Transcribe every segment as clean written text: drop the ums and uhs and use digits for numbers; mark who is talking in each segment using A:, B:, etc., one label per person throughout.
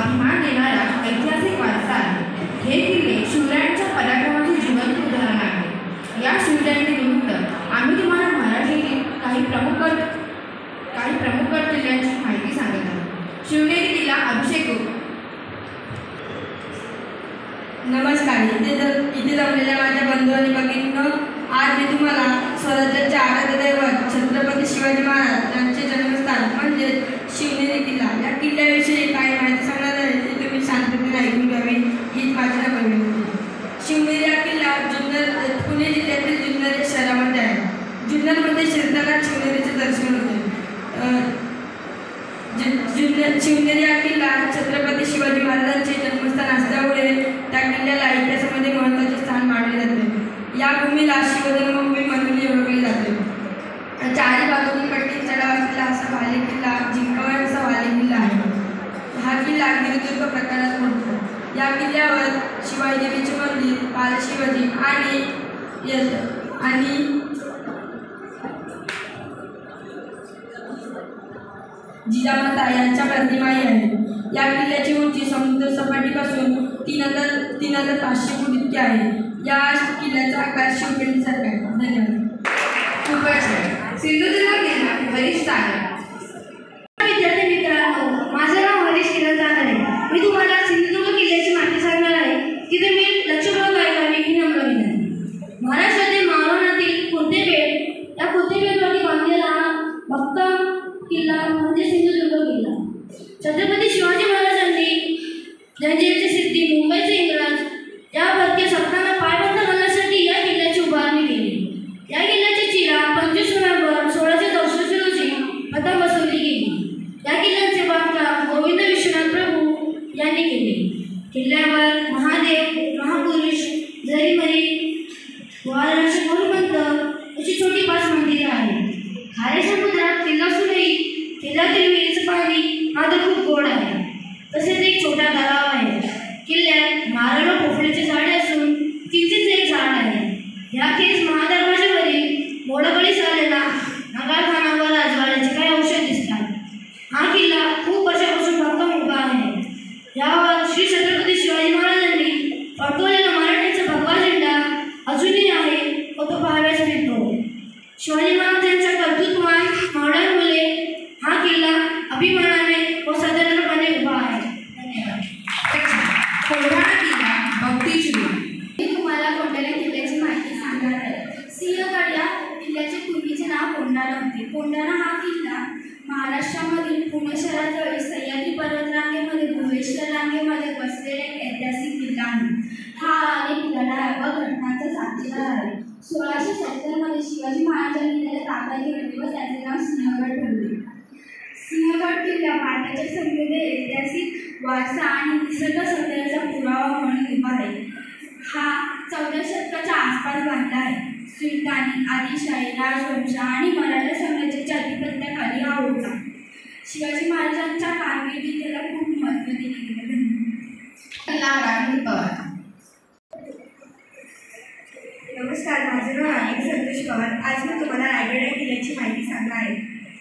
A: अभिमान देणारा ऐतिहासिक वारसा आहे। हे किल्ले शिवरायांच्या पराक्रमाचे जिवंत उदाहरण आहे। या शिवजयंतीनिमित्त आम्ही तुम्हाला मराठीतील काही प्रमुख गड किल्ल्यांची माहिती सांगत आहोत। शिवनेरी किल्ला अभिषेक।
B: नमस्कार। इथे जमलेल्या माझ्या बंधू आणि भगिनींनो, आज मी तुम्हाला स्वराज्याचे आराध्य दैवत छत्रपती शिवाजी महाराज यांचे जन्मस्थान म्हणजे शिवनेरी किल्ला या किल्ल्याविषयी काही माहिती सांगणार आहे। ती तुम्ही शांततेने ऐकून घ्यावी हीच माझी विनंती। शिवनेरी हा किल्ला पुणे जिल्ह्यातील जुन्नर शहरामध्ये आहे। जुन्नरमध्ये शिरताना शिवनेरीचे दर्शन होते। शिवनेरी हा किल्ला छत्रपती शिवाजी महाराजांचे जन्मस्थान असल्यामुळे त्या किल्ल्याला इतिहासामध्ये महत्त्वाचे स्थान मानले जाते। या भूमीला शिवजन्मभूमी म्हणून ओळखले जाते। चारी बाजूनी पट्टी चढाव असलेला असा वाले किल्ला जिंकावा असा वाले किल्ला आहे। हा किल्ला गिरिदुर्ग प्रकारात मोडतो। या किल्ल्यावर शिवाजी देवीचे मंदिर, बालशिवाजी आणि जिजामाता यांच्या प्रतिमाही आहेत। या किल्ल्याची उंची समुद्र सपाटीपासून 3,500 फूट इतकी आहे। या किल्ल्याचा आकार शिवपेठीसारखा आहे। धन्यवाद।
A: खूपच सिंधुदुर्ग किल्ला वरिष्ठ आहे।
C: विद्यार्थी मित्रांनो, माझं नाव हरीश किरण जाधव आहे। मी तुम्हाला सिंधुदुर्ग किल्ल्याची माहिती सांगणार आहे। तिथे मी लक्षपूर्वक ऐकावी ही नम्र विनंती। महाराष्ट्रातील मालवणातील कुर्तेपेठ या कुर्तेपेठवरती बांधलेला भक्कम किल्ला म्हणजे सिंधुदुर्ग किल्ला। छत्रपती शिवाजी महाराजांनी जंजिऱ्याची सिद्धी, मुंबईचे इंग्रज या परकीय सत्तांना पायबंद करण्यासाठी या किल्ल्याची उभारणी केली। या किल्ल्याची चिरा 25 नोव्हेंबर 1664 रोजी प्रथम बसवली गेली। या किल्ल्याचे बांधकाम गोविंद विश्वनाथ प्रभू यांनी केले। किल्ल्यावर महादेव, महापुरुष, जरीमरी, वाराणसी गुरुमंत अशी छोटी 5 मंदिरे आहेत। खाऱ्या समुद्रात किल्ला असूनही किल्ल्यातील विहिरीचं पाणी मात्र खूप गोड आहे। तसेच एक छोटा तलाव आहे। किल्ल्यात नारळ व पोफळीचे झाडे असून चिंचेचे एक झाड आहे। याखेरीज महादरवाज्यावरील मोडकळीस आलेला नगारखाना व राजवाड्याचे काही अवशेष दिसतात। हा किल्ला खूप वर्षापासून भक्कम उभा आहे। यावर श्री छत्रपती शिवाजी महाराजांनी फडकवलेला मराठ्यांचा भगवा झेंडा अजूनही आहे व तो पाहाव्यास मिळतो। शिवाजी महाराजांच्या कर्तृत्ववान मावळ्यांमुळे हा किल्ला अभिमानाने व सदैवपणे उभा आहे। धन्यवाद।
A: कोंढाणा किल्ला भक्तीची।
D: मी तुम्हाला कोंढाणा किल्ल्याची माहिती सांगणार आहे। सिंहगड या किल्ल्याचे पूर्वीचे नाव कोंढाणा होते। कोंढाणा हा किल्ला महाराष्ट्रामधील पुणे शहराजवळ सह्याद्री पर्वतरांगेमध्ये भुवनेश्वर रांगेमध्ये बसलेला एक ऐतिहासिक किल्ला आहे। हा अनेक लढाया व घटनांचा साक्षीदार आहे। 1670 मध्ये शिवाजी महाराजांनी त्याला ताब्यात घेतले व त्याचे नाव सिंहगड ठेवले। सिंहगड किल्ला भारताच्या समृद्ध ऐतिहासिक वारसा आणि निसर्ग सौंदर्याचा पुरावा म्हणून उभा आहे। हा 14व्या शतकाच्या आसपास बांधला आहे। सुलतानी, आदिलशाही राजवंश आणि मराठा साम्राज्याच्या अधिपत्याखाली हा होता। शिवाजी महाराजांच्या कारकिर्दीत त्याला खूप महत्त्व दिले गेले।
B: नमस्कार, माझे नाव आहे संतोष पवार। आज मी तुम्हाला रायगड या किल्ल्याची माहिती सांगणार आहे।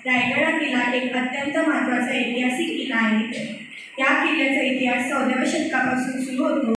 B: रायगड हा किल्ला एक अत्यंत महत्त्वाचा ऐतिहासिक किल्ला आहे। या किल्ल्याचा इतिहास 14व्या शतकापासून सुरू होतो।